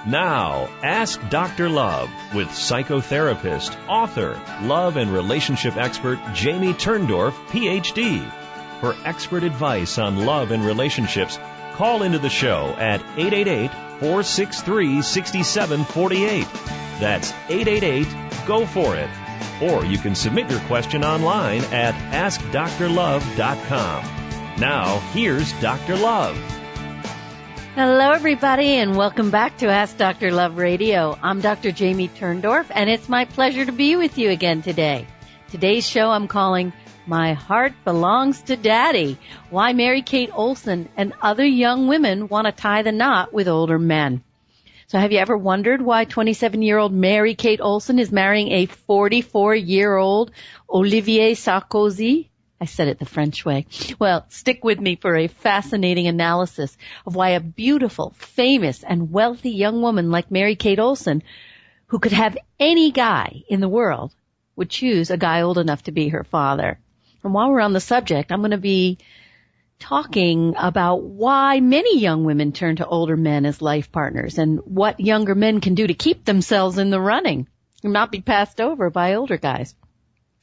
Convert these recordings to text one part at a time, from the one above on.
Now, Ask Dr. Love with psychotherapist, author, love and relationship expert Jamie Turndorf, Ph.D. For expert advice on love and relationships, call into the show at 888-463-6748. That's 888-GO-FOR-IT. Or you can submit your question online at AskDrLove.com. Now, here's Dr. Love. Hello, everybody, and welcome back to Ask Dr. Love Radio. I'm Dr. Jamie Turndorf, and it's my pleasure to be with you again today. Today's show I'm calling My Heart Belongs to Daddy, Why Mary-Kate Olsen and Other Young Women Want to Tie the Knot with Older Men. So have you ever wondered why 27-year-old Mary-Kate Olsen is marrying a 44-year-old Olivier Sarkozy? I said it the French way. Well, stick with me for a fascinating analysis of why a beautiful, famous, and wealthy young woman like Mary-Kate Olsen, who could have any guy in the world, would choose a guy old enough to be her father. And while we're on the subject, I'm going to be talking about why many young women turn to older men as life partners and what younger men can do to keep themselves in the running and not be passed over by older guys.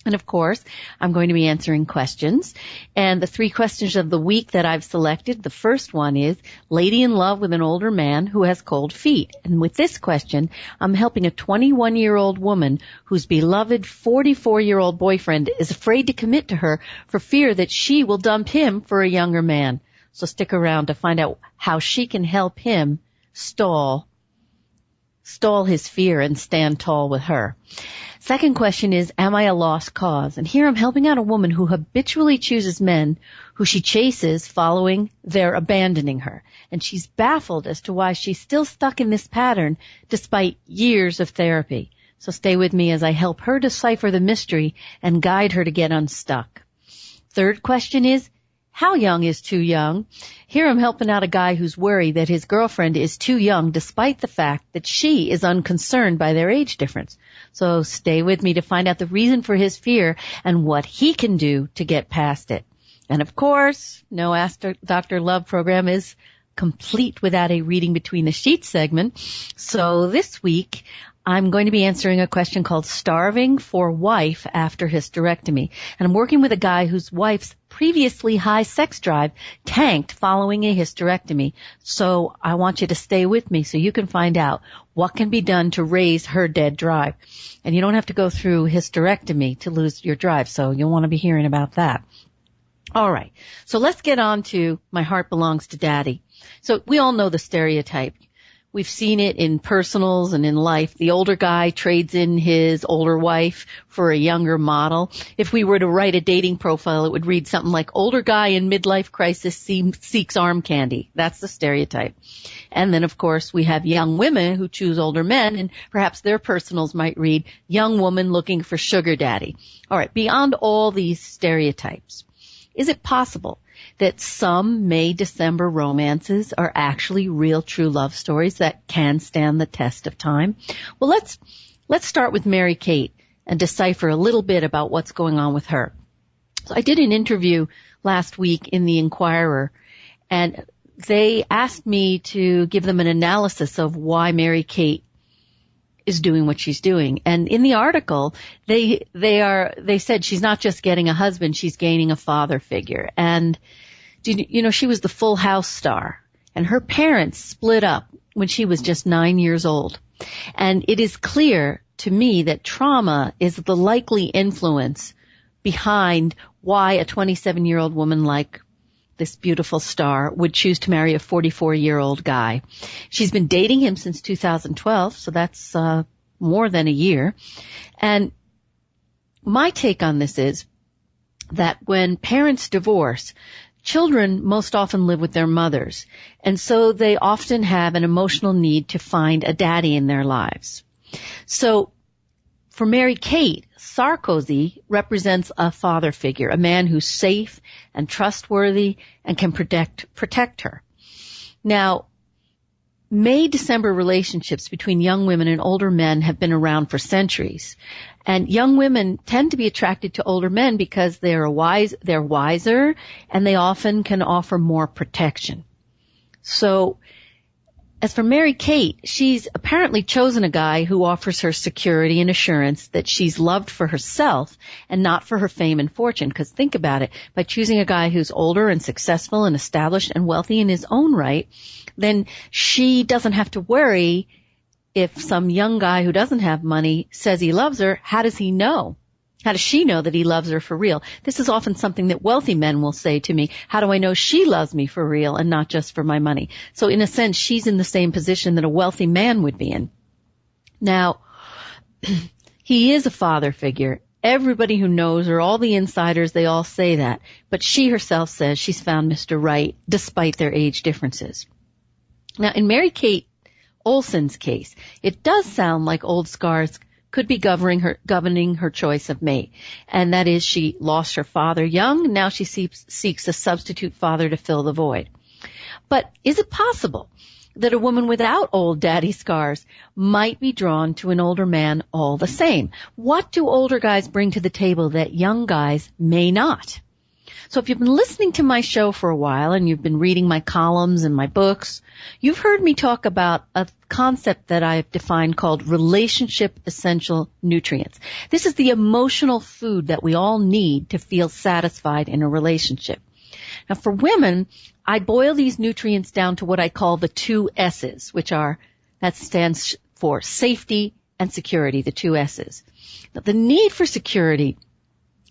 And of course, I'm going to be answering questions. And the 3 questions of the week that I've selected, the first one is, lady in love with an older man who has cold feet. And with this question, I'm helping a 21-year-old woman whose beloved 44-year-old boyfriend is afraid to commit to her for fear that she will dump him for a younger man. So stick around to find out how she can help him stall his fear and stand tall with her. Second question is, am I a lost cause? And here I'm helping out a woman who habitually chooses men who she chases following their abandoning her. And she's baffled as to why she's still stuck in this pattern despite years of therapy. So stay with me as I help her decipher the mystery and guide her to get unstuck. Third question is, how young is too young? Here I'm helping out a guy who's worried that his girlfriend is too young despite the fact that she is unconcerned by their age difference. So stay with me to find out the reason for his fear and what he can do to get past it. And of course, no Ask Dr. Love program is complete without a reading between the sheets segment. So this week, I'm going to be answering a question called Starving for Wife After Hysterectomy. And I'm working with a guy whose wife's previously high sex drive tanked following a hysterectomy. So I want you to stay with me so you can find out what can be done to raise her dead drive. And you don't have to go through hysterectomy to lose your drive, so you'll want to be hearing about that. All right, so let's get on to My Heart Belongs to Daddy. So we all know the stereotype. We've seen it in personals and in life. The older guy trades in his older wife for a younger model. If we were to write a dating profile, it would read something like, older guy in midlife crisis seeks arm candy. That's the stereotype. And then, of course, we have young women who choose older men, and perhaps their personals might read, young woman looking for sugar daddy. All right, beyond all these stereotypes, is it possible that some May-December romances are actually real true love stories that can stand the test of time? Well, let's start with Mary-Kate and decipher a little bit about what's going on with her. So I did an interview last week in the Enquirer, and they asked me to give them an analysis of why Mary-Kate is doing what she's doing. And in the article, they said she's not just getting a husband, she's gaining a father figure. And, you know, she was the Full House star, and her parents split up when she was just 9 years old. And it is clear to me that trauma is the likely influence behind why a 27-year-old woman like this beautiful star would choose to marry a 44-year-old guy. She's been dating him since 2012, so that's more than a year. And my take on this is that when parents divorce, children most often live with their mothers, and so they often have an emotional need to find a daddy in their lives. So for Mary-Kate, Sarkozy represents a father figure, a man who's safe and trustworthy and can protect her. Now, May-December relationships between young women and older men have been around for centuries. And young women tend to be attracted to older men because they're wiser, and they often can offer more protection. So As for Mary-Kate, she's apparently chosen a guy who offers her security and assurance that she's loved for herself and not for her fame and fortune. Because think about it, by choosing a guy who's older and successful and established and wealthy in his own right, then she doesn't have to worry if some young guy who doesn't have money says he loves her. How does he know? How does she know that he loves her for real? This is often something that wealthy men will say to me. How do I know she loves me for real and not just for my money? So in a sense, she's in the same position that a wealthy man would be in. Now, he is a father figure. Everybody who knows her, all the insiders, they all say that. But she herself says she's found Mr. Right despite their age differences. Now, in Mary-Kate Olsen's case, it does sound like old scars could be governing her choice of mate. And that is, she lost her father young, and now she seeks a substitute father to fill the void. But is it possible that a woman without old daddy scars might be drawn to an older man all the same? What do older guys bring to the table that young guys may not? So if you've been listening to my show for a while and you've been reading my columns and my books, you've heard me talk about a concept that I've defined called relationship essential nutrients. This is the emotional food that we all need to feel satisfied in a relationship. Now for women, I boil these nutrients down to what I call the 2 S's, that stands for safety and security, the 2 S's. Now, the need for security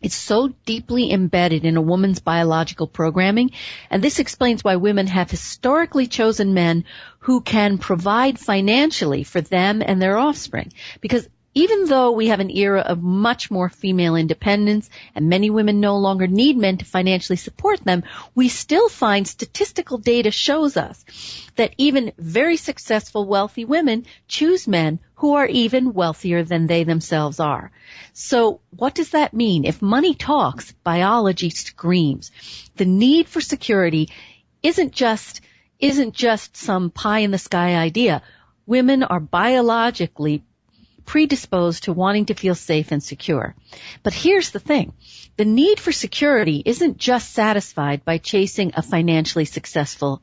is so deeply embedded in a woman's biological programming, and this explains why women have historically chosen men who can provide financially for them and their offspring. Because even though we have an era of much more female independence and many women no longer need men to financially support them, we still find statistical data shows us that even very successful wealthy women choose men who are even wealthier than they themselves are. So what does that mean? If money talks, biology screams. The need for security isn't just some pie in the sky idea. Women are biologically predisposed to wanting to feel safe and secure. But here's the thing. The need for security isn't just satisfied by chasing a financially successful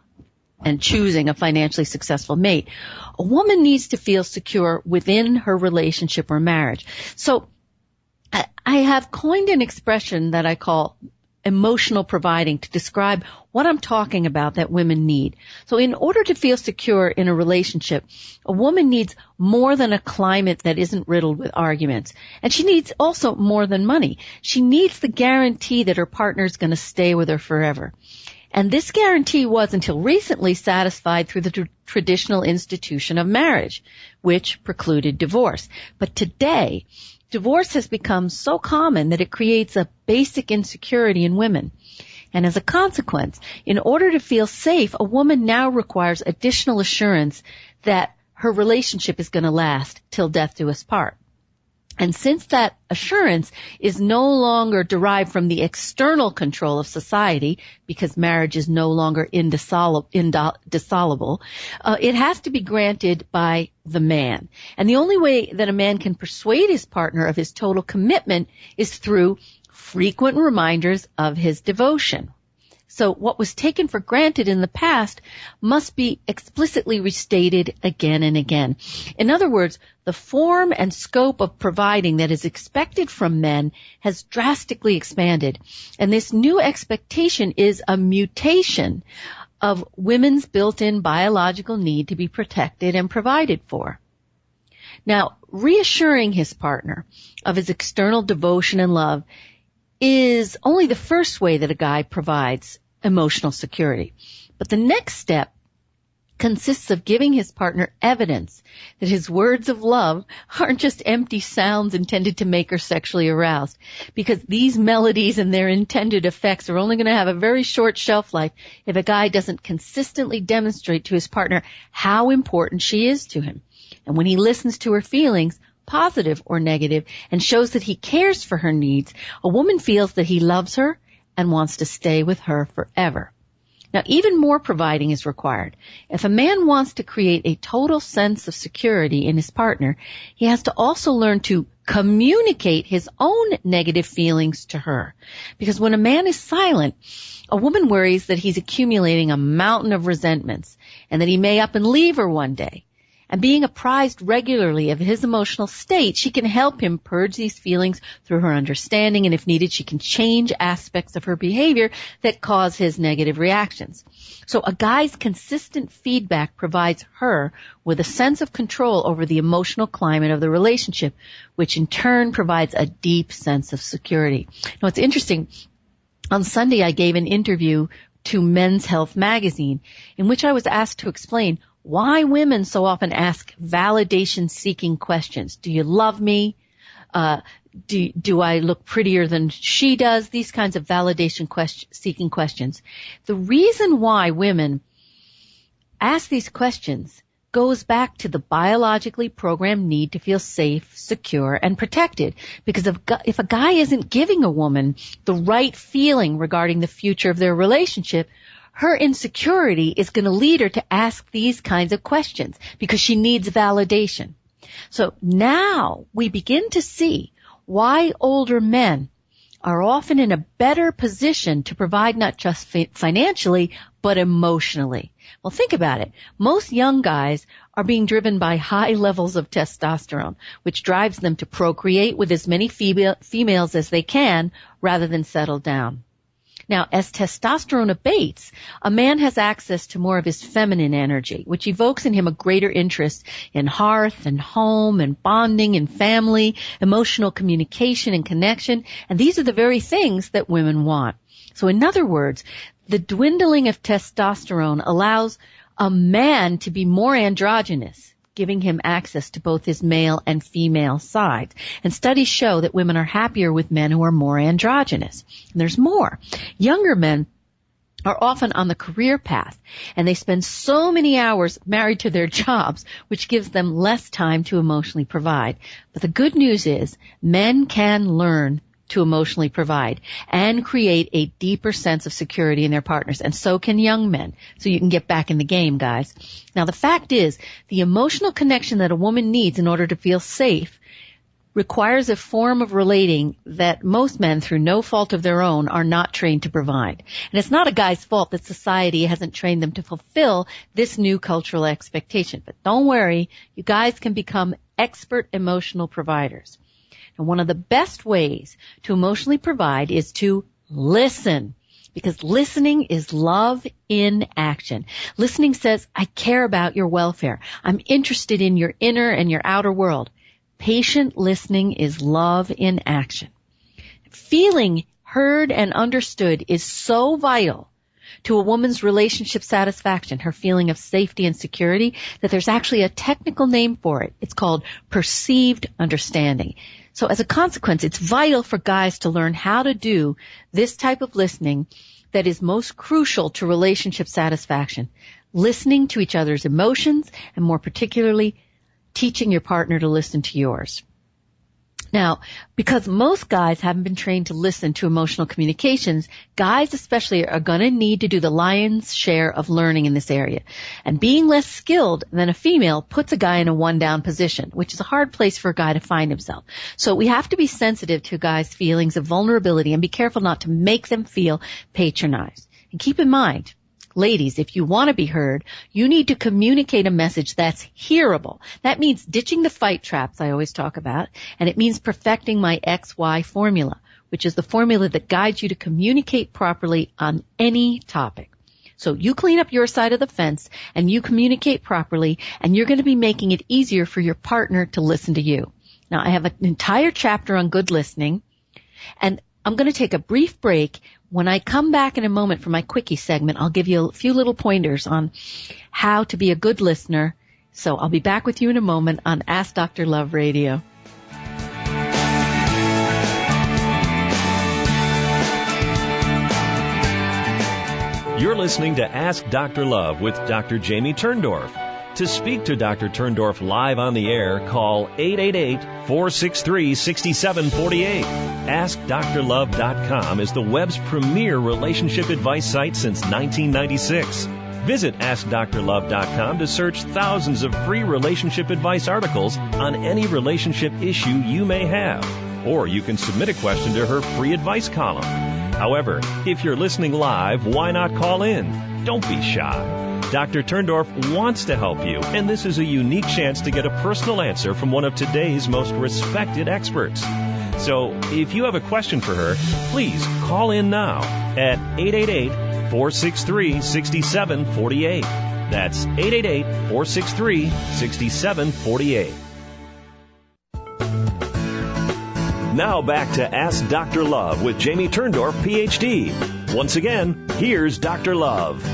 and choosing a financially successful mate. A woman needs to feel secure within her relationship or marriage. So I have coined an expression that I call emotional providing to describe what I'm talking about that women need. So in order to feel secure in a relationship, a woman needs more than a climate that isn't riddled with arguments. And she needs also more than money. She needs the guarantee that her partner is going to stay with her forever. And this guarantee was until recently satisfied through the traditional institution of marriage, which precluded divorce. But today, divorce has become so common that it creates a basic insecurity in women. And as a consequence, in order to feel safe, a woman now requires additional assurance that her relationship is going to last till death do us part. And since that assurance is no longer derived from the external control of society, because marriage is no longer indissoluble, it has to be granted by the man. And the only way that a man can persuade his partner of his total commitment is through frequent reminders of his devotion. So what was taken for granted in the past must be explicitly restated again and again. In other words, the form and scope of providing that is expected from men has drastically expanded. And this new expectation is a mutation of women's built-in biological need to be protected and provided for. Now, reassuring his partner of his external devotion and love is only the first way that a guy provides emotional security. But the next step consists of giving his partner evidence that his words of love aren't just empty sounds intended to make her sexually aroused, because these melodies and their intended effects are only going to have a very short shelf life if a guy doesn't consistently demonstrate to his partner how important she is to him. And when he listens to her feelings, positive or negative, and shows that he cares for her needs, a woman feels that he loves her and wants to stay with her forever. Now, even more providing is required. If a man wants to create a total sense of security in his partner, he has to also learn to communicate his own negative feelings to her. Because when a man is silent, a woman worries that he's accumulating a mountain of resentments. and that he may up and leave her one day. And being apprised regularly of his emotional state, she can help him purge these feelings through her understanding, and if needed, she can change aspects of her behavior that cause his negative reactions. So a guy's consistent feedback provides her with a sense of control over the emotional climate of the relationship, which in turn provides a deep sense of security. Now, it's interesting. On Sunday, I gave an interview to Men's Health Magazine in which I was asked to explain why women so often ask validation-seeking questions. Do you love me? Do I look prettier than she does? These kinds of validation-seeking questions. The reason why women ask these questions goes back to the biologically programmed need to feel safe, secure, and protected. Because if a guy isn't giving a woman the right feeling regarding the future of their relationship, her insecurity is going to lead her to ask these kinds of questions because she needs validation. So now we begin to see why older men are often in a better position to provide not just financially, but emotionally. Well, think about it. Most young guys are being driven by high levels of testosterone, which drives them to procreate with as many females as they can rather than settle down. Now, as testosterone abates, a man has access to more of his feminine energy, which evokes in him a greater interest in hearth and home and bonding and family, emotional communication and connection. And these are the very things that women want. So in other words, the dwindling of testosterone allows a man to be more androgynous, giving him access to both his male and female sides. And studies show that women are happier with men who are more androgynous. And there's more. Younger men are often on the career path, and they spend so many hours married to their jobs, which gives them less time to emotionally provide. But the good news is men can learn to emotionally provide and create a deeper sense of security in their partners. And so can young men. So you can get back in the game, guys. Now, the fact is, the emotional connection that a woman needs in order to feel safe requires a form of relating that most men, through no fault of their own, are not trained to provide. And it's not a guy's fault that society hasn't trained them to fulfill this new cultural expectation. But don't worry, you guys can become expert emotional providers. And one of the best ways to emotionally provide is to listen, because listening is love in action. Listening says, I care about your welfare. I'm interested in your inner and your outer world. Patient listening is love in action. Feeling heard and understood is so vital to a woman's relationship satisfaction, her feeling of safety and security, that there's actually a technical name for it. It's called perceived understanding. So as a consequence, it's vital for guys to learn how to do this type of listening that is most crucial to relationship satisfaction. Listening to each other's emotions, and more particularly, teaching your partner to listen to yours. Now, because most guys haven't been trained to listen to emotional communications, guys especially are going to need to do the lion's share of learning in this area. And being less skilled than a female puts a guy in a one-down position, which is a hard place for a guy to find himself. So we have to be sensitive to guys' feelings of vulnerability and be careful not to make them feel patronized. And keep in mind, ladies, if you want to be heard, you need to communicate a message that's hearable. That means ditching the fight traps I always talk about, and it means perfecting my XY formula, which is the formula that guides you to communicate properly on any topic. So you clean up your side of the fence, and you communicate properly, and you're going to be making it easier for your partner to listen to you. Now, I have an entire chapter on good listening, and I'm going to take a brief break. When I come back in a moment for my quickie segment, I'll give you a few little pointers on how to be a good listener. So I'll be back with you in a moment on Ask Dr. Love Radio. You're listening to Ask Dr. Love with Dr. Jamie Turndorf. To speak to Dr. Turndorf live on the air, call 888-463-6748. AskDrLove.com is the web's premier relationship advice site since 1996. Visit AskDrLove.com to search thousands of free relationship advice articles on any relationship issue you may have. Or you can submit a question to her free advice column. However, if you're listening live, why not call in? Don't be shy. Dr. Turndorf wants to help you, and this is a unique chance to get a personal answer from one of today's most respected experts. So, if you have a question for her, please call in now at 888-463-6748. That's 888-463-6748. Now back to Ask Dr. Love with Jamie Turndorf, Ph.D. Once again, here's Dr. Love.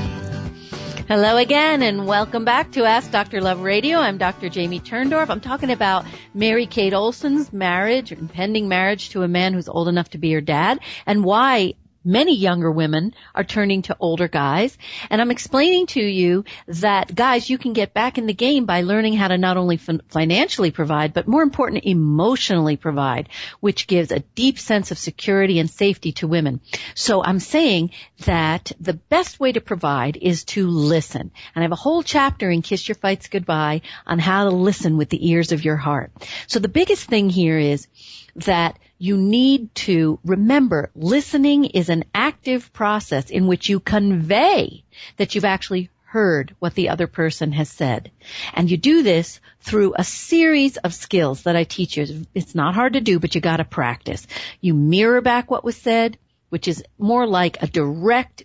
Hello again, and welcome back to Ask Dr. Love Radio. I'm Dr. Jamie Turndorf. I'm talking about Mary-Kate Olsen's marriage, impending marriage to a man who's old enough to be her dad, and why many younger women are turning to older guys. And I'm explaining to you that, guys, you can get back in the game by learning how to not only financially provide, but more important, emotionally provide, which gives a deep sense of security and safety to women. So I'm saying that the best way to provide is to listen. And I have a whole chapter in Kiss Your Fights Goodbye on how to listen with the ears of your heart. So the biggest thing here is that you need to remember listening is an active process in which you convey that you've actually heard what the other person has said. And you do this through a series of skills that I teach you. It's not hard to do, but you got to practice. You mirror back what was said, which is more like a direct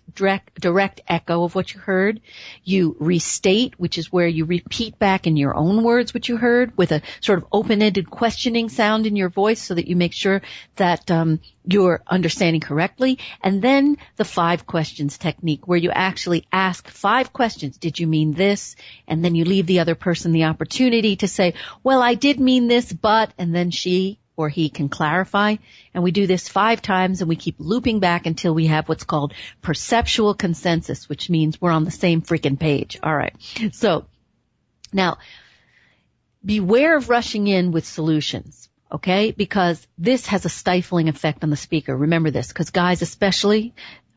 echo of what you heard. You restate, which is where you repeat back in your own words what you heard with a sort of open-ended questioning sound in your voice so that you make sure that you're understanding correctly. And then the 5 questions technique, where you actually ask 5 questions. Did you mean this? And then you leave the other person the opportunity to say, well, I did mean this, but, and then she or he can clarify. And we do this 5 times, and we keep looping back until we have what's called perceptual consensus, which means we're on the same freaking page. All right. So now beware of rushing in with solutions, okay? Because this has a stifling effect on the speaker. Remember this, because guys especially,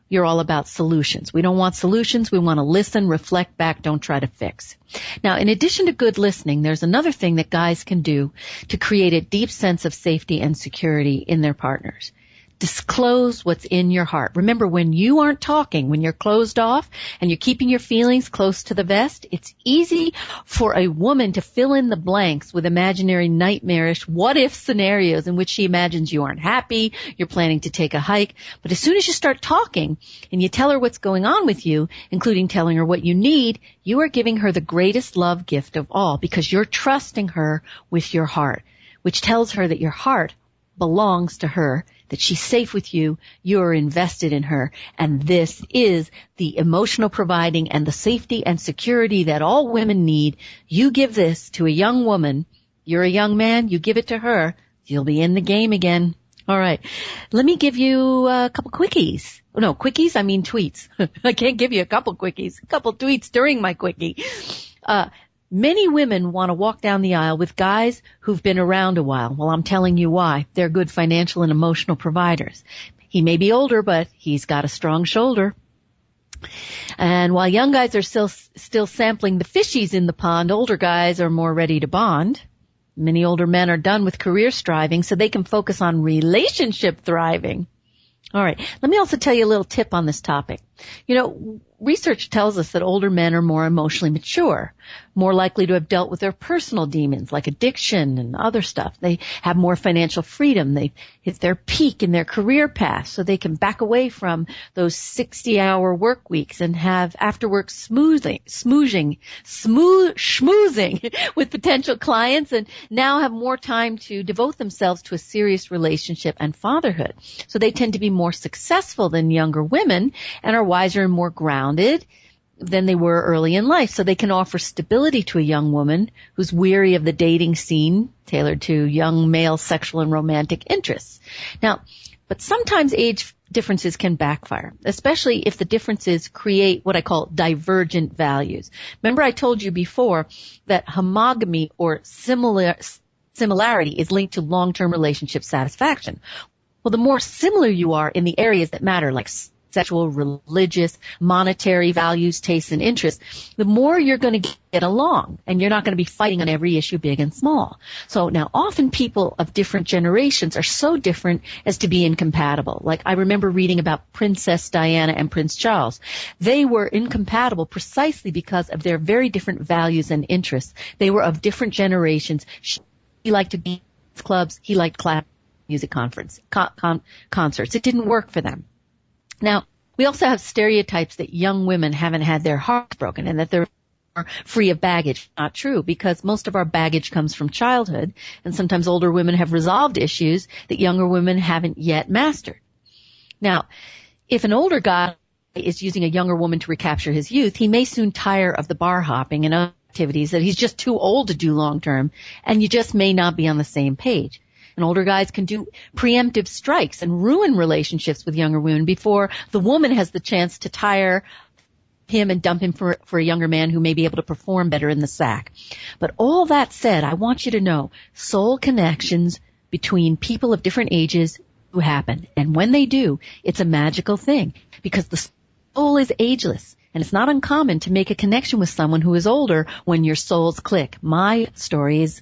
you're all about solutions. We don't want solutions. We want to listen, reflect back, don't try to fix. Now, in addition to good listening, there's another thing that guys can do to create a deep sense of safety and security in their partners. Disclose what's in your heart. Remember, when you aren't talking, when you're closed off and you're keeping your feelings close to the vest, it's easy for a woman to fill in the blanks with imaginary, nightmarish, what-if scenarios in which she imagines you aren't happy, you're planning to take a hike. But as soon as you start talking and you tell her what's going on with you, including telling her what you need, you are giving her the greatest love gift of all, because you're trusting her with your heart, which tells her that your heart belongs to her, that she's safe with you, you're invested in her, and this is the emotional providing and the safety and security that all women need. You give this to a young woman, you're a young man, you give it to her, you'll be in the game again. All right. Let me give you a couple quickies. No, quickies, I mean tweets. I can't give you a couple quickies, a couple tweets during my quickie. Many women want to walk down the aisle with guys who've been around a while. Well, I'm telling you why. They're good financial and emotional providers. He may be older, but he's got a strong shoulder. And while young guys are still sampling the fishies in the pond, older guys are more ready to bond. Many older men are done with career striving, so they can focus on relationship thriving. All right. Let me also tell you a little tip on this topic. You know, research tells us that older men are more emotionally mature, more likely to have dealt with their personal demons like addiction and other stuff. They have more financial freedom. They hit their peak in their career path, so they can back away from those 60-hour work weeks and have after-work schmoozing with potential clients, and now have more time to devote themselves to a serious relationship and fatherhood. So they tend to be more successful than younger women and are wiser and more grounded than they were early in life. So they can offer stability to a young woman who's weary of the dating scene tailored to young male sexual and romantic interests. Now, but sometimes age differences can backfire, especially if the differences create what I call divergent values. Remember I told you before that homogamy or similarity is linked to long-term relationship satisfaction. Well, the more similar you are in the areas that matter, like sexual, religious, monetary values, tastes, and interests, the more you're going to get along, and you're not going to be fighting on every issue, big and small. So now often people of different generations are so different as to be incompatible. Like I remember reading about Princess Diana and Prince Charles. They were incompatible precisely because of their very different values and interests. They were of different generations. She liked to be in clubs. He liked classical music concerts. It didn't work for them. Now, we also have stereotypes that young women haven't had their hearts broken and that they're free of baggage. Not true, because most of our baggage comes from childhood, and sometimes older women have resolved issues that younger women haven't yet mastered. Now, if an older guy is using a younger woman to recapture his youth, he may soon tire of the bar hopping and other activities that he's just too old to do long term, and you just may not be on the same page. And older guys can do preemptive strikes and ruin relationships with younger women before the woman has the chance to tire him and dump him for a younger man who may be able to perform better in the sack. But all that said, I want you to know soul connections between people of different ages do happen. And when they do, it's a magical thing because the soul is ageless. And it's not uncommon to make a connection with someone who is older when your souls click. My story is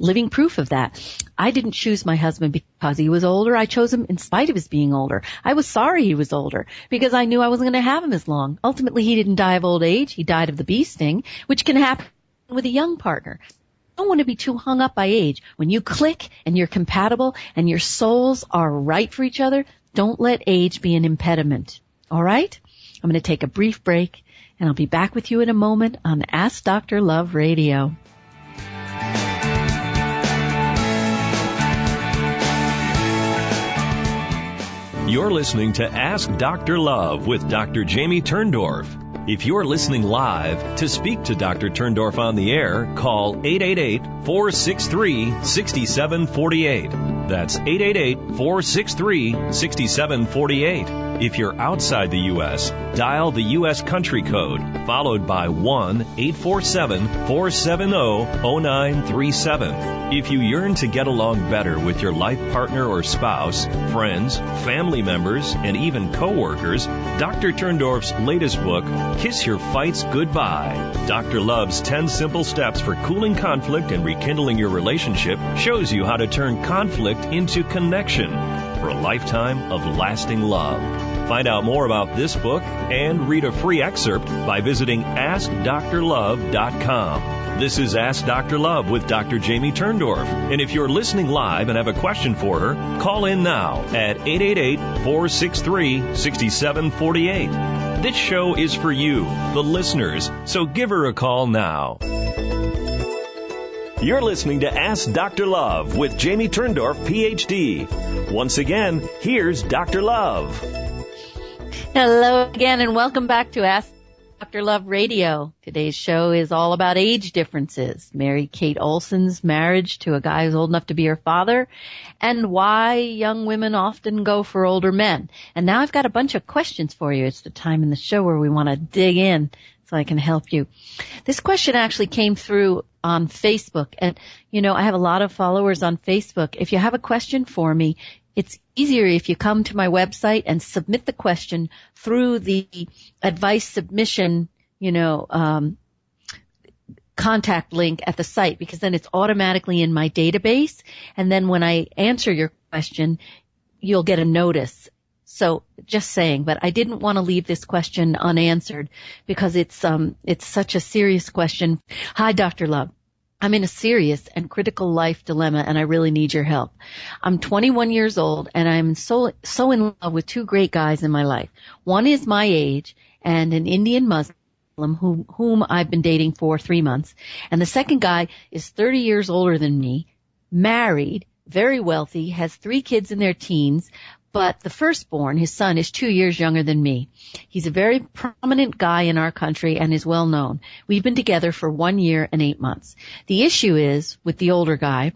living proof of that. I didn't choose my husband because he was older. I chose him in spite of his being older. I was sorry he was older because I knew I wasn't going to have him as long. Ultimately, he didn't die of old age. He died of the bee sting, which can happen with a young partner. You don't want to be too hung up by age. When you click and you're compatible and your souls are right for each other, don't let age be an impediment. All right? I'm going to take a brief break, and I'll be back with you in a moment on Ask Dr. Love Radio. You're listening to Ask Dr. Love with Dr. Jamie Turndorf. If you're listening live, to speak to Dr. Turndorf on the air, call 888-463-6748. That's 888-463-6748. If you're outside the U.S., dial the U.S. country code, followed by 1-847-470-0937. If you yearn to get along better with your life partner or spouse, friends, family members, and even co-workers, Dr. Turndorf's latest book, Kiss Your Fights Goodbye. Dr. Love's 10 simple steps for cooling conflict and rekindling your relationship shows you how to turn conflict into connection for a lifetime of lasting love. Find out more about this book and read a free excerpt by visiting AskDrLove.com. This is Ask Dr. Love with Dr. Jamie Turndorf. And if you're listening live and have a question for her, call in now at 888-463-6748. This show is for you, the listeners, so give her a call now. You're listening to Ask Dr. Love with Jamie Turndorf, Ph.D. Once again, here's Dr. Love. Hello again, and welcome back to Ask Dr. Love Radio. Today's show is all about age differences. Mary-Kate Olsen's marriage to a guy who's old enough to be her father, and why young women often go for older men. And now I've got a bunch of questions for you. It's the time in the show where we want to dig in so I can help you. This question actually came through on Facebook. And, you know, I have a lot of followers on Facebook. If you have a question for me, it's easier if you come to my website and submit the question through the advice submission, contact link at the site, because then it's automatically in my database. And then when I answer your question, you'll get a notice. So just saying, but I didn't want to leave this question unanswered because it's such a serious question. Hi, Dr. Love. I'm in a serious and critical life dilemma, and I really need your help. I'm 21 years old, and I'm so in love with two great guys in my life. One is my age and an Indian Muslim whom I've been dating for 3 months. And the second guy is 30 years older than me, married, very wealthy, has 3 kids in their teens, but the firstborn, his son, is 2 years younger than me. He's a very prominent guy in our country and is well known. We've been together for 1 year and 8 months. The issue is, with the older guy,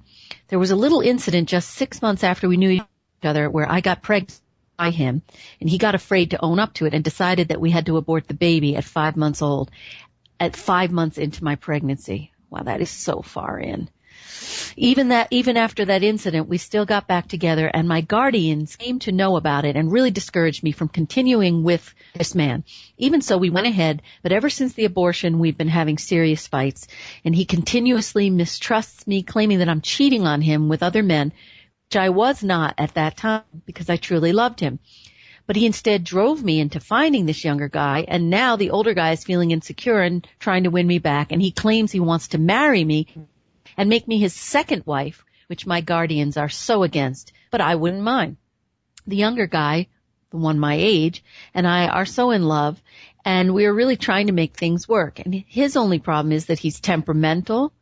there was a little incident just 6 months after we knew each other where I got pregnant by him, and he got afraid to own up to it and decided that we had to abort the baby at 5 months old, at 5 months into my pregnancy. Wow, that is so far in. Even after that incident, we still got back together, and my guardians came to know about it and really discouraged me from continuing with this man. Even so, we went ahead, but ever since the abortion, we've been having serious fights, and he continuously mistrusts me, claiming that I'm cheating on him with other men, which I was not at that time because I truly loved him. But he instead drove me into finding this younger guy, and now the older guy is feeling insecure and trying to win me back, and he claims he wants to marry me and make me his second wife, which my guardians are so against, but I wouldn't mind. The younger guy, the one my age, and I are so in love, and we are really trying to make things work. And his only problem is that he's temperamental,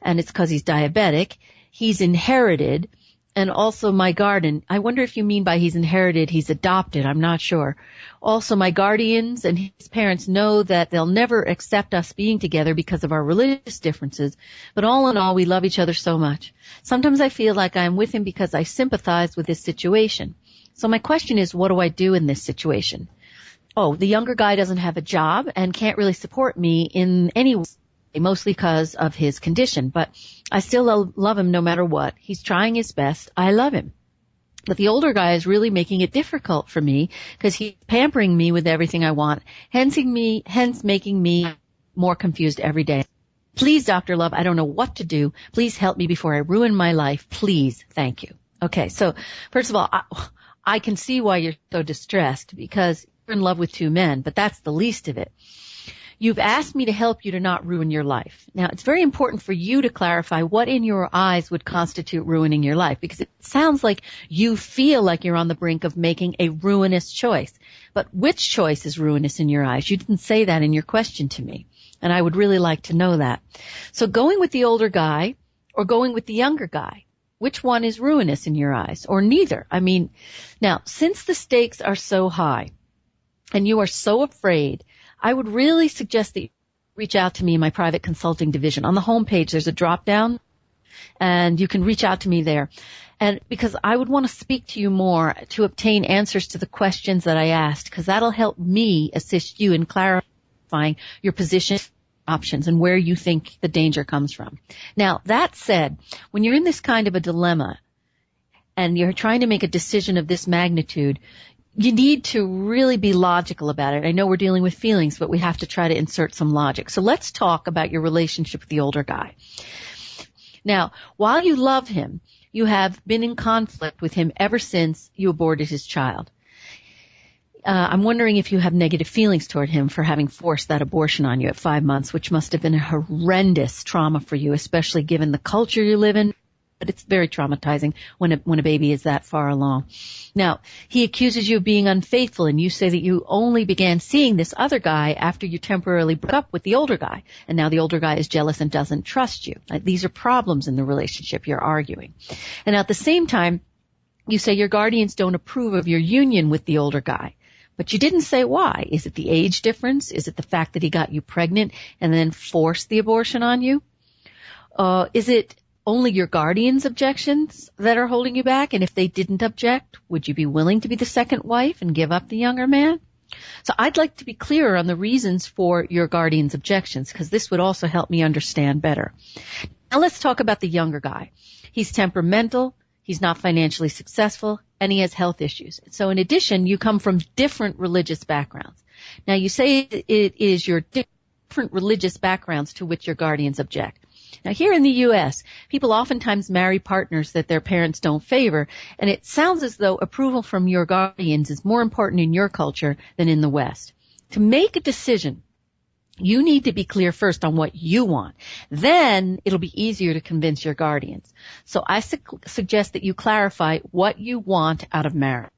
and it's because he's diabetic. He's inherited, and also my guardian. I wonder if you mean by he's inherited, he's adopted. I'm not sure. Also, my guardians and his parents know that they'll never accept us being together because of our religious differences. But all in all, we love each other so much. Sometimes I feel like I'm with him because I sympathize with his situation. So my question is, what do I do in this situation? Oh, the younger guy doesn't have a job and can't really support me in any way, mostly because of his condition. But I still love him no matter what. He's trying his best. I love him. But the older guy is really making it difficult for me because he's pampering me with everything I want, hence making me more confused every day. Please, Dr. Love, I don't know what to do. Please help me before I ruin my life. Please. Thank you. Okay, so first of all, I can see why you're so distressed because you're in love with two men, but that's the least of it. You've asked me to help you to not ruin your life. Now, it's very important for you to clarify what in your eyes would constitute ruining your life, because it sounds like you feel like you're on the brink of making a ruinous choice. But which choice is ruinous in your eyes? You didn't say that in your question to me, and I would really like to know that. So going with the older guy or going with the younger guy, which one is ruinous in your eyes, or neither? I mean, now, since the stakes are so high and you are so afraid, I would really suggest that you reach out to me in my private consulting division. On the homepage, there's a drop-down, and you can reach out to me there. And because I would want to speak to you more to obtain answers to the questions that I asked, because that'll help me assist you in clarifying your position, options, and where you think the danger comes from. Now, that said, when you're in this kind of a dilemma and you're trying to make a decision of this magnitude, you need to really be logical about it. I know we're dealing with feelings, but we have to try to insert some logic. So let's talk about your relationship with the older guy. Now, while you love him, you have been in conflict with him ever since you aborted his child. I'm wondering if you have negative feelings toward him for having forced that abortion on you at 5 months, which must have been a horrendous trauma for you, especially given the culture you live in. But it's very traumatizing when a baby is that far along. Now, he accuses you of being unfaithful, and you say that you only began seeing this other guy after you temporarily broke up with the older guy, and now the older guy is jealous and doesn't trust you. These are problems in the relationship you're arguing. And at the same time, you say your guardians don't approve of your union with the older guy. But you didn't say why. Is it the age difference? Is it the fact that he got you pregnant and then forced the abortion on you? Is it only your guardians' objections that are holding you back? And if they didn't object, would you be willing to be the second wife and give up the younger man? So I'd like to be clearer on the reasons for your guardians' objections, because this would also help me understand better. Now let's talk about the younger guy. He's temperamental, he's not financially successful, and he has health issues. So in addition, you come from different religious backgrounds. Now you say it is your different religious backgrounds to which your guardians object. Now, here in the U.S., people oftentimes marry partners that their parents don't favor, and it sounds as though approval from your guardians is more important in your culture than in the West. To make a decision, you need to be clear first on what you want. Then it'll be easier to convince your guardians. So I suggest that you clarify what you want out of marriage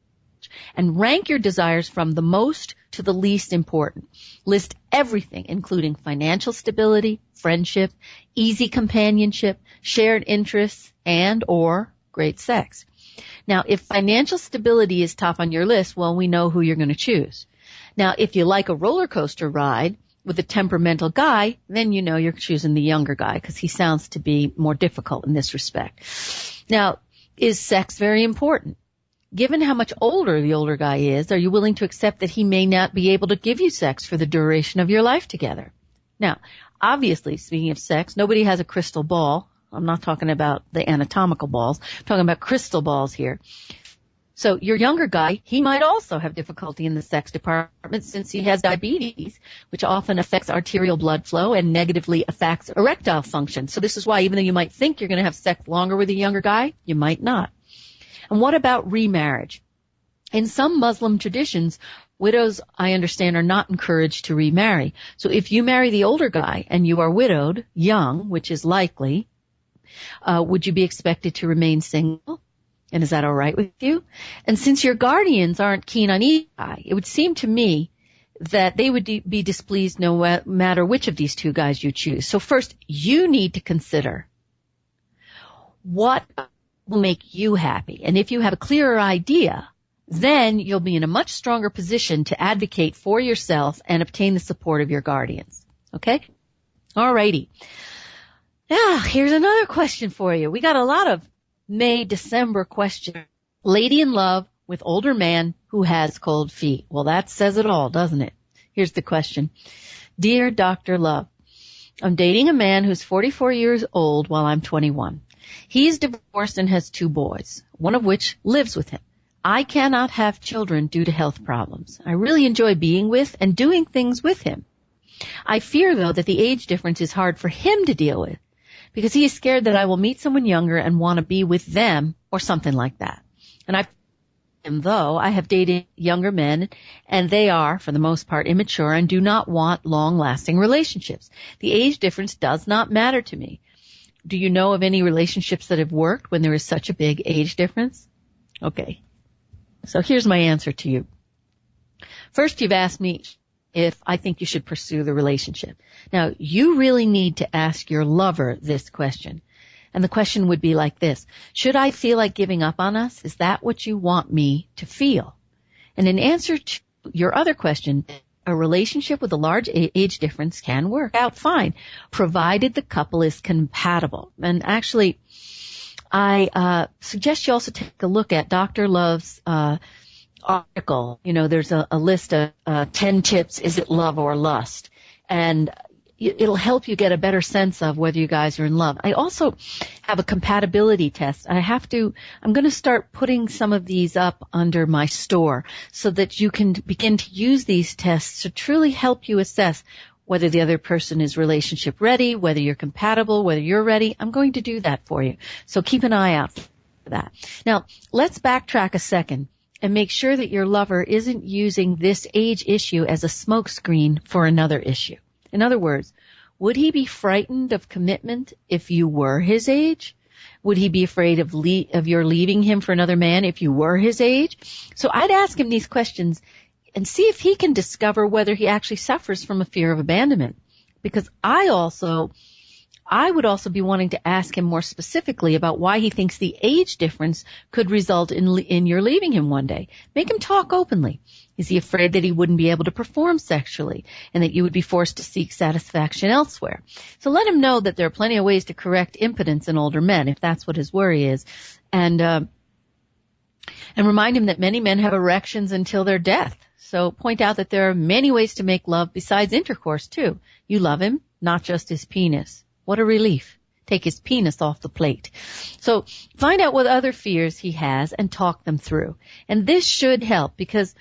and rank your desires from the most to the least important. List everything, including financial stability, friendship, easy companionship, shared interests, and or great sex. Now, if financial stability is top on your list, well, we know who you're going to choose. Now, if you like a roller coaster ride with a temperamental guy, then you know you're choosing the younger guy because he sounds to be more difficult in this respect. Now, is sex very important? Given how much older the older guy is, are you willing to accept that he may not be able to give you sex for the duration of your life together? Now, obviously, speaking of sex, nobody has a crystal ball. I'm not talking about the anatomical balls. I'm talking about crystal balls here. So your younger guy, he might also have difficulty in the sex department since he has diabetes, which often affects arterial blood flow and negatively affects erectile function. So this is why even though you might think you're going to have sex longer with a younger guy, you might not. And what about remarriage? In some Muslim traditions, widows, I understand, are not encouraged to remarry. So if you marry the older guy and you are widowed, young, which is likely, would you be expected to remain single? And is that all right with you? And since your guardians aren't keen on either guy, it would seem to me that they would be displeased no matter which of these two guys you choose. So first, you need to consider what will make you happy. And if you have a clearer idea, then you'll be in a much stronger position to advocate for yourself and obtain the support of your guardians. Okay? All righty. Now, here's another question for you. We got a lot of May, December question. Lady in love with older man who has cold feet. Well, that says it all, doesn't it? Here's the question. Dear Dr. Love, I'm dating a man who's 44 years old while I'm 21. He's divorced and has 2 boys, one of which lives with him. I cannot have children due to health problems. I really enjoy being with and doing things with him. I fear, though, that the age difference is hard for him to deal with, because he is scared that I will meet someone younger and want to be with them or something like that. And I have dated younger men, and they are, for the most part, immature and do not want long-lasting relationships. The age difference does not matter to me. Do you know of any relationships that have worked when there is such a big age difference? Okay. So here's my answer to you. First, you've asked me if I think you should pursue the relationship. Now, you really need to ask your lover this question. And the question would be like this. Should I feel like giving up on us? Is that what you want me to feel? And in answer to your other question, a relationship with a large age difference can work out fine, provided the couple is compatible. And actually, I suggest you also take a look at Dr. Love's article. You know, there's a list of 10 tips, is it love or lust? And it'll help you get a better sense of whether you guys are in love. I also have a compatibility test. I'm going to start putting some of these up under my store so that you can begin to use these tests to truly help you assess whether the other person is relationship ready, whether you're compatible, whether you're ready. I'm going to do that for you. So keep an eye out for that. Now, let's backtrack a second and make sure that your lover isn't using this age issue as a smokescreen for another issue. In other words, would he be frightened of commitment if you were his age? Would he be afraid of your leaving him for another man if you were his age? So I'd ask him these questions and see if he can discover whether he actually suffers from a fear of abandonment. Because I would also be wanting to ask him more specifically about why he thinks the age difference could result in your leaving him one day. Make him talk openly. Is he afraid that he wouldn't be able to perform sexually and that you would be forced to seek satisfaction elsewhere? So let him know that there are plenty of ways to correct impotence in older men, if that's what his worry is. And remind him that many men have erections until their death. So point out that there are many ways to make love besides intercourse, too. You love him, not just his penis. What a relief. Take his penis off the plate. So find out what other fears he has and talk them through. And this should help, because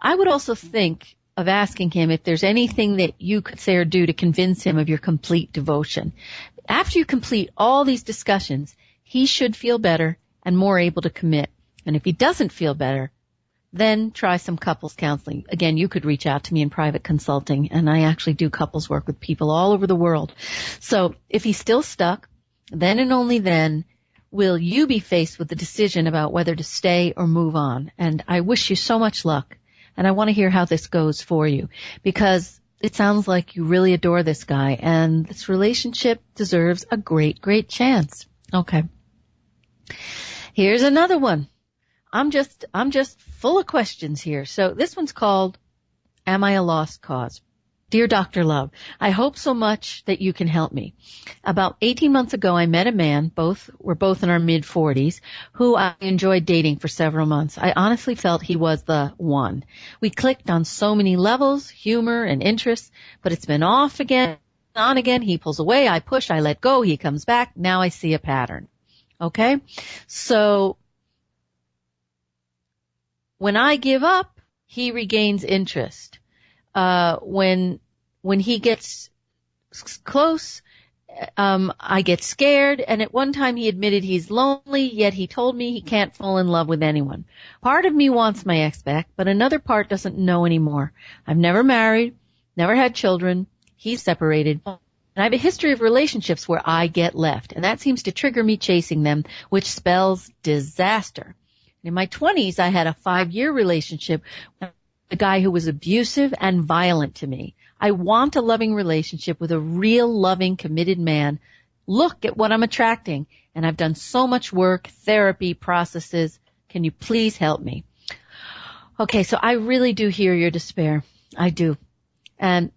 I would also think of asking him if there's anything that you could say or do to convince him of your complete devotion. After you complete all these discussions, he should feel better and more able to commit. And if he doesn't feel better, then try some couples counseling. Again, you could reach out to me in private consulting, and I actually do couples work with people all over the world. So if he's still stuck, then and only then will you be faced with the decision about whether to stay or move on. And I wish you so much luck, and I want to hear how this goes for you, because it sounds like you really adore this guy, and this relationship deserves a great, great chance. Okay. Here's another one. I'm just full of questions here. So this one's called, Am I a Lost Cause? Dear Dr. Love, I hope so much that you can help me. About 18 months ago, I met a man, we're both in our mid-40s, who I enjoyed dating for several months. I honestly felt he was the one. We clicked on so many levels, humor and interests, but it's been off again on again. He pulls away. I push. I let go. He comes back. Now I see a pattern. Okay? So when I give up, he regains interest. When he gets close, I get scared, and at one time he admitted he's lonely, yet he told me he can't fall in love with anyone. Part of me wants my ex back, but another part doesn't know anymore. I've never married, never had children, he's separated, and I have a history of relationships where I get left, and that seems to trigger me chasing them, which spells disaster. In my 20s, I had a 5-year relationship with a guy who was abusive and violent to me. I want a loving relationship with a real, loving, committed man. Look at what I'm attracting. And I've done so much work, therapy, processes. Can you please help me? Okay, so I really do hear your despair. I do. And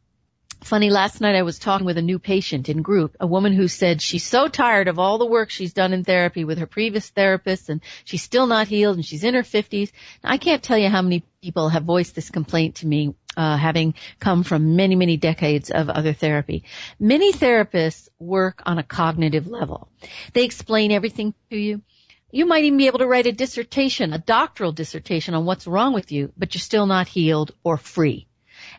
funny, last night I was talking with a new patient in group, a woman who said she's so tired of all the work she's done in therapy with her previous therapist, and she's still not healed, and she's in her 50s. Now, I can't tell you how many people have voiced this complaint to me, having come from many, many decades of other therapy. Many therapists work on a cognitive level. They explain everything to you. You might even be able to write a dissertation, a doctoral dissertation on what's wrong with you, but you're still not healed or free.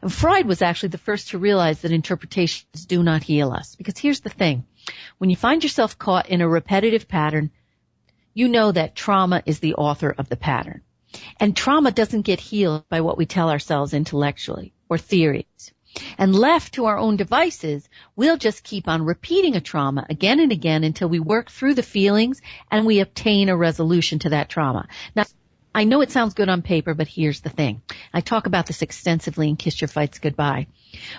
And Freud was actually the first to realize that interpretations do not heal us. Because here's the thing. When you find yourself caught in a repetitive pattern, you know that trauma is the author of the pattern. And trauma doesn't get healed by what we tell ourselves intellectually or theories. And left to our own devices, we'll just keep on repeating a trauma again and again until we work through the feelings and we obtain a resolution to that trauma. Now, I know it sounds good on paper, but here's the thing. I talk about this extensively in Kiss Your Fights Goodbye.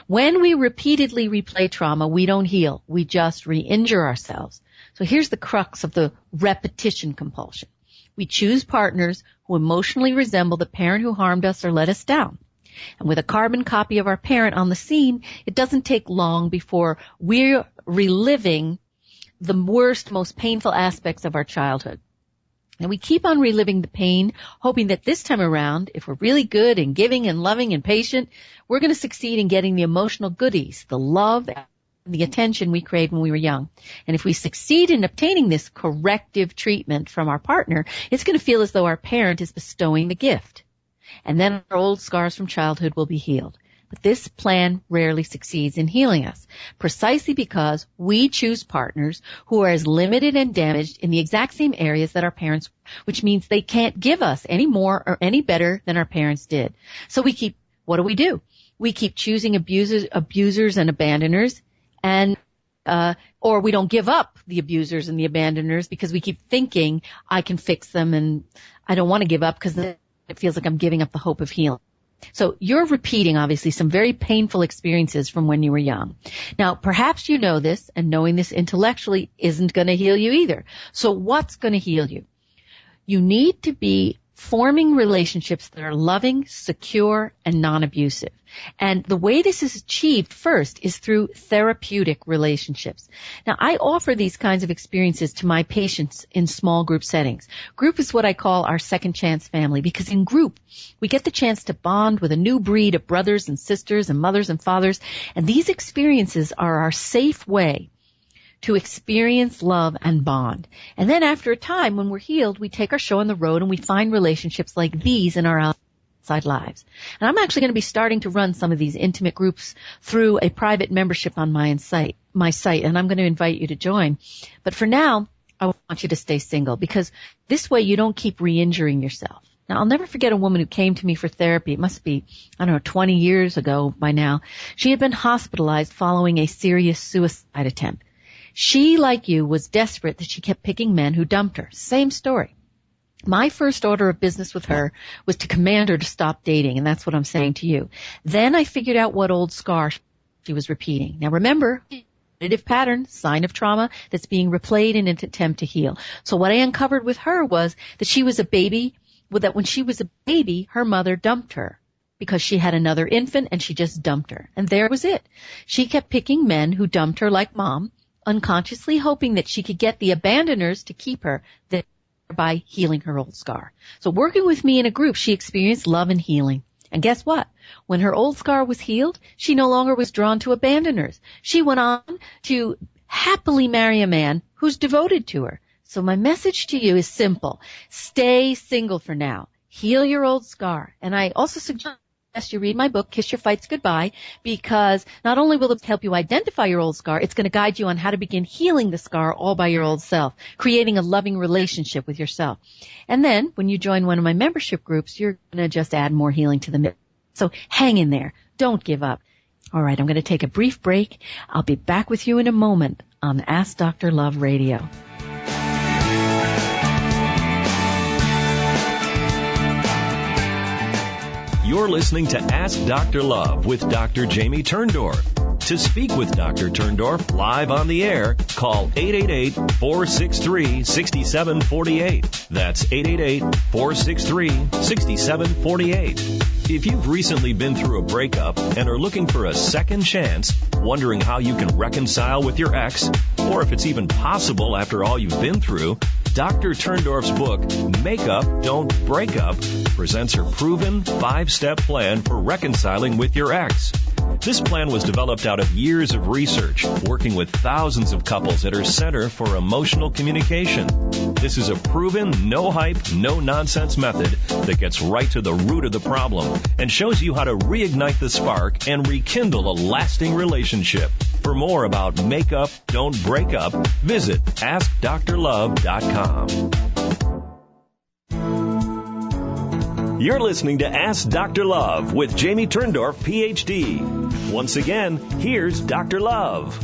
When we repeatedly replay trauma, we don't heal. We just re-injure ourselves. So here's the crux of the repetition compulsion. We choose partners who emotionally resemble the parent who harmed us or let us down. And with a carbon copy of our parent on the scene, it doesn't take long before we're reliving the worst, most painful aspects of our childhood. And we keep on reliving the pain, hoping that this time around, if we're really good and giving and loving and patient, we're going to succeed in getting the emotional goodies, the love, and the attention we craved when we were young. And if we succeed in obtaining this corrective treatment from our partner, it's going to feel as though our parent is bestowing the gift. And then our old scars from childhood will be healed. But this plan rarely succeeds in healing us, precisely because we choose partners who are as limited and damaged in the exact same areas that our parents, which means they can't give us any more or any better than our parents did. So what do? We keep choosing abusers and abandoners, and or we don't give up the abusers and the abandoners because we keep thinking I can fix them, and I don't want to give up because it feels like I'm giving up the hope of healing. So you're repeating, obviously, some very painful experiences from when you were young. Now, perhaps you know this, and knowing this intellectually isn't going to heal you either. So what's going to heal you? You need to be forming relationships that are loving, secure, and non-abusive. And the way this is achieved first is through therapeutic relationships. Now, I offer these kinds of experiences to my patients in small group settings. Group is what I call our second chance family, because in group, we get the chance to bond with a new breed of brothers and sisters and mothers and fathers. And these experiences are our safe way to experience love and bond. And then after a time, when we're healed, we take our show on the road and we find relationships like these in our outside lives. And I'm actually going to be starting to run some of these intimate groups through a private membership on my site, and I'm going to invite you to join. But for now, I want you to stay single, because this way you don't keep re-injuring yourself. Now, I'll never forget a woman who came to me for therapy. It must be, 20 years ago by now. She had been hospitalized following a serious suicide attempt. She, like you, was desperate that she kept picking men who dumped her. Same story. My first order of business with her was to command her to stop dating, and that's what I'm saying to you. Then I figured out what old scar she was repeating. Now remember, repetitive pattern, sign of trauma that's being replayed in an attempt to heal. So what I uncovered with her was that she was a baby, that when she was a baby, her mother dumped her because she had another infant and she just dumped her. And there was it. She kept picking men who dumped her like mom, unconsciously hoping that she could get the abandoners to keep her, thereby healing her old scar. So working with me in a group, she experienced love and healing. And guess what? When her old scar was healed, she no longer was drawn to abandoners. She went on to happily marry a man who's devoted to her. So my message to you is simple. Stay single for now. Heal your old scar. And I also suggest you read my book, Kiss Your Fights Goodbye, because not only will it help you identify your old scar, it's going to guide you on how to begin healing the scar all by your old self, creating a loving relationship with yourself. And then when you join one of my membership groups, you're going to just add more healing to the mix. So hang in there. Don't give up. All right, I'm going to take a brief break. I'll be back with you in a moment on Ask Dr. Love Radio. You're listening to Ask Dr. Love with Dr. Jamie Turndorf. To speak with Dr. Turndorf live on the air, call 888-463-6748. That's 888-463-6748. If you've recently been through a breakup and are looking for a second chance, wondering how you can reconcile with your ex, or if it's even possible after all you've been through, Dr. Turndorf's book, Make Up, Don't Break Up, presents her proven 5-step plan for reconciling with your ex. This plan was developed out of years of research, working with thousands of couples at her Center for Emotional Communication. This is a proven, no-hype, no-nonsense method that gets right to the root of the problem and shows you how to reignite the spark and rekindle a lasting relationship. For more about Make Up, Don't Break Up, visit AskDrLove.com. You're listening to Ask Dr. Love with Jamie Turndorf, Ph.D. Once again, here's Dr. Love.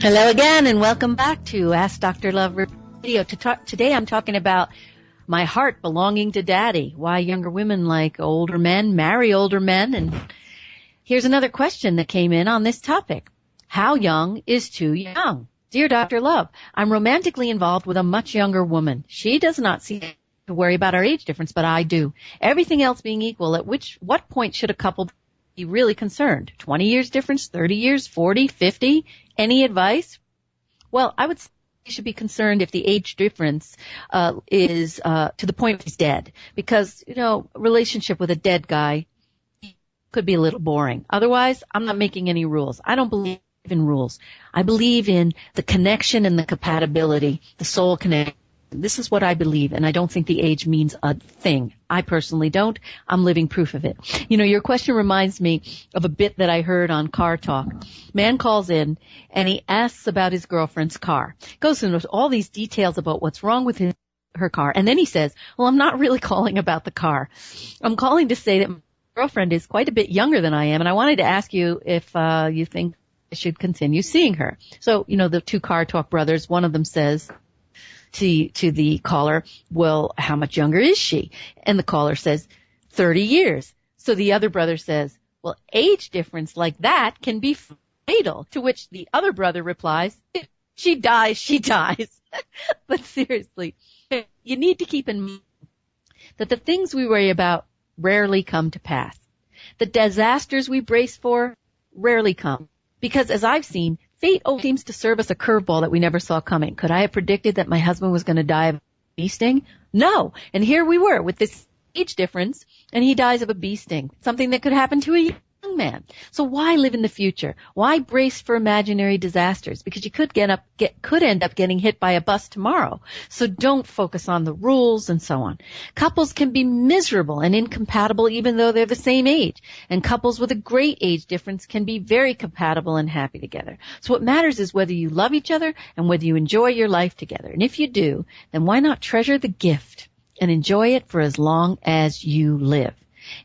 Hello again, and welcome back to Ask Dr. Love Radio. Today I'm talking about my heart belonging to Daddy, why younger women like older men marry older men. And here's another question that came in on this topic. How young is too young? Dear Dr. Love, I'm romantically involved with a much younger woman. She does not seem to worry about our age difference, but I do. Everything else being equal, what point should a couple be really concerned? 20 years difference, 30 years, 40, 50? Any advice? Well, I would say you should be concerned if the age difference is to the point he's dead. Because, a relationship with a dead guy could be a little boring. Otherwise, I'm not making any rules. I don't believe in rules. I believe in the connection and the compatibility, the soul connection. This is what I believe, and I don't think the age means a thing. I personally don't. I'm living proof of it. Your question reminds me of a bit that I heard on Car Talk. Man calls in, and he asks about his girlfriend's car. Goes into all these details about what's wrong with her car, and then he says, well, I'm not really calling about the car. I'm calling to say that my girlfriend is quite a bit younger than I am, and I wanted to ask you if you think I should continue seeing her. So, the two Car Talk brothers, one of them says to the caller, well, how much younger is she? And the caller says, 30 years. So the other brother says, well, age difference like that can be fatal. To which the other brother replies, if she dies, she dies. But seriously, you need to keep in mind that the things we worry about rarely come to pass. The disasters we brace for rarely come. Because as I've seen, fate always seems to serve us a curveball that we never saw coming. Could I have predicted that my husband was going to die of a bee sting? No. And here we were with this age difference, and he dies of a bee sting, something that could happen to a young man. So why live in the future? Why brace for imaginary disasters? Because you could end up getting hit by a bus tomorrow. So don't focus on the rules and so on. Couples can be miserable and incompatible even though they're the same age. And couples with a great age difference can be very compatible and happy together. So what matters is whether you love each other and whether you enjoy your life together. And if you do, then why not treasure the gift and enjoy it for as long as you live?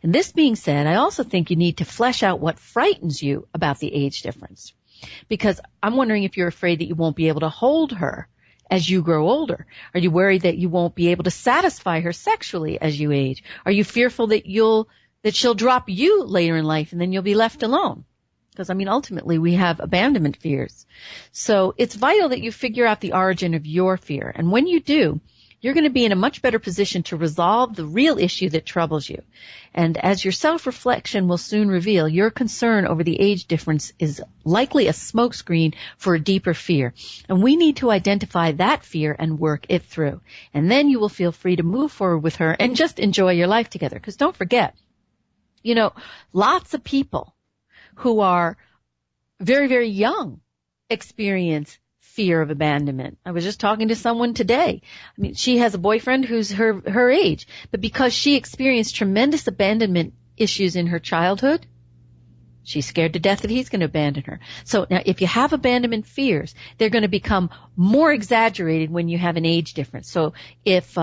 And this being said, I also think you need to flesh out what frightens you about the age difference. Because I'm wondering if you're afraid that you won't be able to hold her as you grow older. Are you worried that you won't be able to satisfy her sexually as you age? Are you fearful that she'll drop you later in life and then you'll be left alone? Because, ultimately we have abandonment fears. So it's vital that you figure out the origin of your fear. And when you do, you're going to be in a much better position to resolve the real issue that troubles you. And as your self-reflection will soon reveal, your concern over the age difference is likely a smokescreen for a deeper fear. And we need to identify that fear and work it through. And then you will feel free to move forward with her and just enjoy your life together. Because don't forget, Lots of people who are very, very young experience fear of abandonment. I was just talking to someone today. I mean, she has a boyfriend who's her age, but because she experienced tremendous abandonment issues in her childhood, she's scared to death that he's going to abandon her. So now if you have abandonment fears, they're going to become more exaggerated when you have an age difference. So if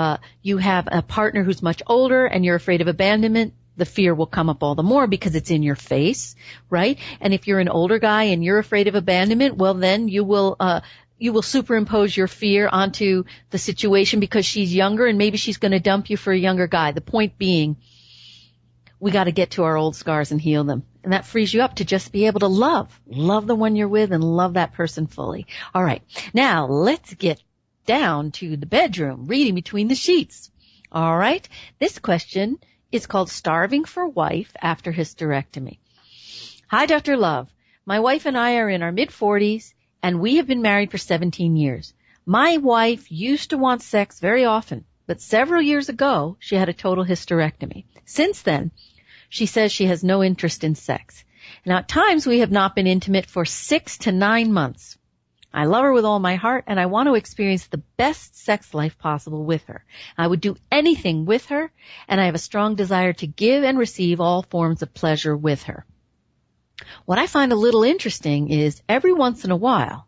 you have a partner who's much older and you're afraid of abandonment, the fear will come up all the more because it's in your face, right? And if you're an older guy and you're afraid of abandonment, well then you will superimpose your fear onto the situation because she's younger and maybe she's going to dump you for a younger guy. The point being, we got to get to our old scars and heal them. And that frees you up to just be able to love the one you're with and love that person fully. All right. Now let's get down to the bedroom, reading between the sheets. All right. This question is called Starving for Wife After Hysterectomy. Hi, Dr. Love. My wife and I are in our mid-40s and we have been married for 17 years. My wife used to want sex very often, but several years ago, she had a total hysterectomy. Since then, she says she has no interest in sex. Now, at times, we have not been intimate for 6 to 9 months. I love her with all my heart, and I want to experience the best sex life possible with her. I would do anything with her, and I have a strong desire to give and receive all forms of pleasure with her. What I find a little interesting is every once in a while,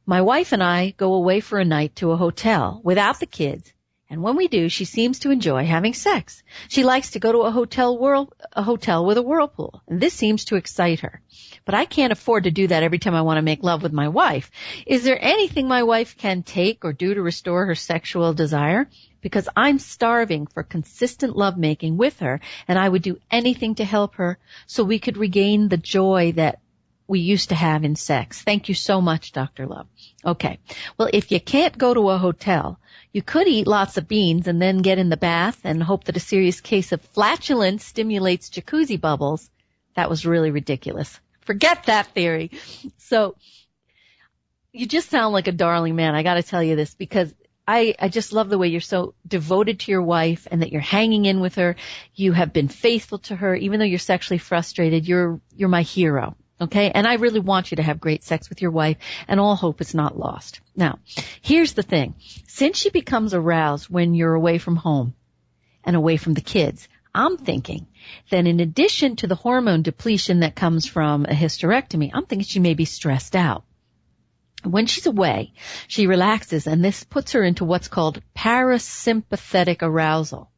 my wife and I go away for a night to a hotel without the kids, and when we do, she seems to enjoy having sex. She likes to go to a hotel with a whirlpool, and this seems to excite her. But I can't afford to do that every time I want to make love with my wife. Is there anything my wife can take or do to restore her sexual desire? Because I'm starving for consistent lovemaking with her, and I would do anything to help her so we could regain the joy that we used to have in sex. Thank you so much, Dr. Love. Okay. Well, if you can't go to a hotel, you could eat lots of beans and then get in the bath and hope that a serious case of flatulence stimulates jacuzzi bubbles. That was really ridiculous. Forget that theory. So you just sound like a darling man. I got to tell you this because I just love the way you're so devoted to your wife and that you're hanging in with her. You have been faithful to her. Even though you're sexually frustrated, you're my hero. Okay? And I really want you to have great sex with your wife, and all hope is not lost. Now, here's the thing. Since she becomes aroused when you're away from home and away from the kids, I'm thinking that in addition to the hormone depletion that comes from a hysterectomy, I'm thinking she may be stressed out. When she's away, she relaxes, and this puts her into what's called parasympathetic arousal,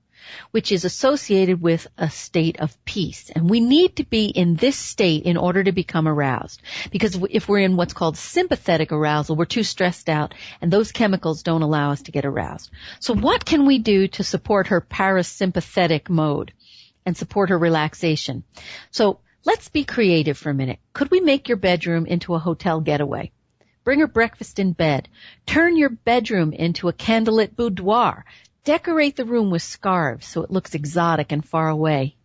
which is associated with a state of peace. And we need to be in this state in order to become aroused. Because if we're in what's called sympathetic arousal, we're too stressed out, and those chemicals don't allow us to get aroused. So what can we do to support her parasympathetic mode and support her relaxation? So let's be creative for a minute. Could we make your bedroom into a hotel getaway? Bring her breakfast in bed. Turn your bedroom into a candlelit boudoir. Decorate the room with scarves so it looks exotic and far away.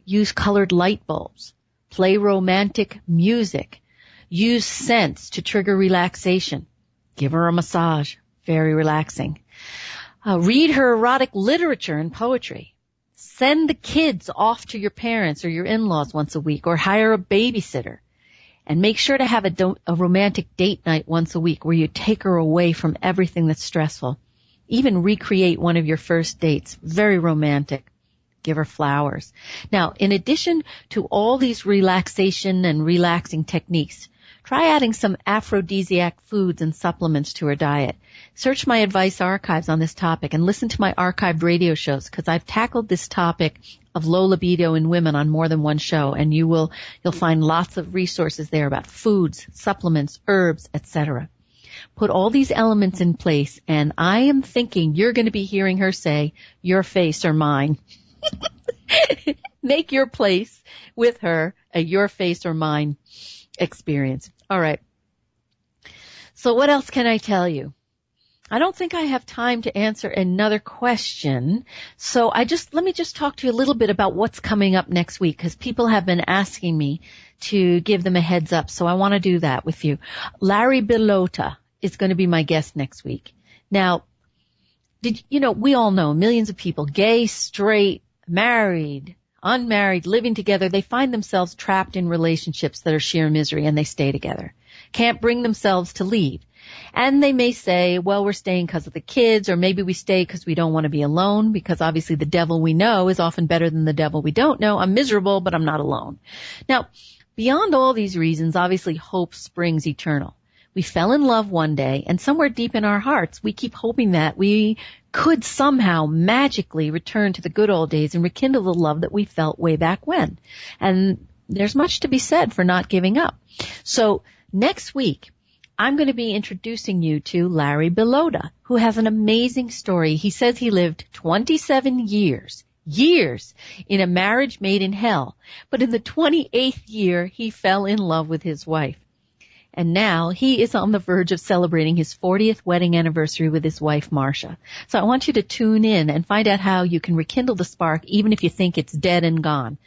Use colored light bulbs. Play romantic music. Use scents to trigger relaxation. Give her a massage. Very relaxing. Read her erotic literature and poetry. Send the kids off to your parents or your in-laws once a week, or hire a babysitter. And make sure to have a romantic date night once a week where you take her away from everything that's stressful. Even recreate one of your first dates. Very romantic. Give her flowers. Now, in addition to all these relaxation and relaxing techniques, try adding some aphrodisiac foods and supplements to her diet. Search my advice archives on this topic and listen to my archived radio shows, because I've tackled this topic of low libido in women on more than one show, and you'll find lots of resources there about foods, supplements, herbs, etc. Put all these elements in place, and I am thinking you're going to be hearing her say, your face or mine. Make your place with her a your face or mine experience. All right. So what else can I tell you? I don't think I have time to answer another question. So let me just talk to you a little bit about what's coming up next week, because people have been asking me to give them a heads up. So I want to do that with you. Larry Bilota is going to be my guest next week. Now, we all know millions of people, gay, straight, married, unmarried, living together, they find themselves trapped in relationships that are sheer misery, and they stay together. Can't bring themselves to leave. And they may say, well, we're staying because of the kids, or maybe we stay because we don't want to be alone, because obviously the devil we know is often better than the devil we don't know. I'm miserable, but I'm not alone. Now, beyond all these reasons, obviously hope springs eternal. We fell in love one day, and somewhere deep in our hearts, we keep hoping that we could somehow magically return to the good old days and rekindle the love that we felt way back when. And there's much to be said for not giving up. So next week, I'm going to be introducing you to Larry Belota, who has an amazing story. He says he lived 27 years in a marriage made in hell. But in the 28th year, he fell in love with his wife. And now he is on the verge of celebrating his 40th wedding anniversary with his wife, Marcia. So I want you to tune in and find out how you can rekindle the spark even if you think it's dead and gone.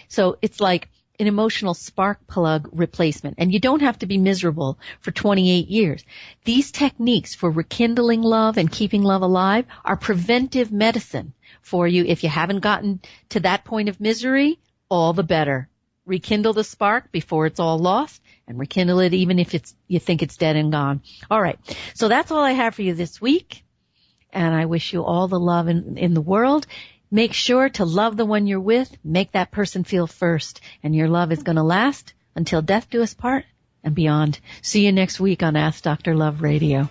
So it's like an emotional spark plug replacement. And you don't have to be miserable for 28 years. These techniques for rekindling love and keeping love alive are preventive medicine for you. If you haven't gotten to that point of misery, all the better. Rekindle the spark before it's all lost, and rekindle it even if you think it's dead and gone. All right. So that's all I have for you this week. And I wish you all the love in the world. Make sure to love the one you're with. Make that person feel first. And your love is going to last until death do us part and beyond. See you next week on Ask Dr. Love Radio.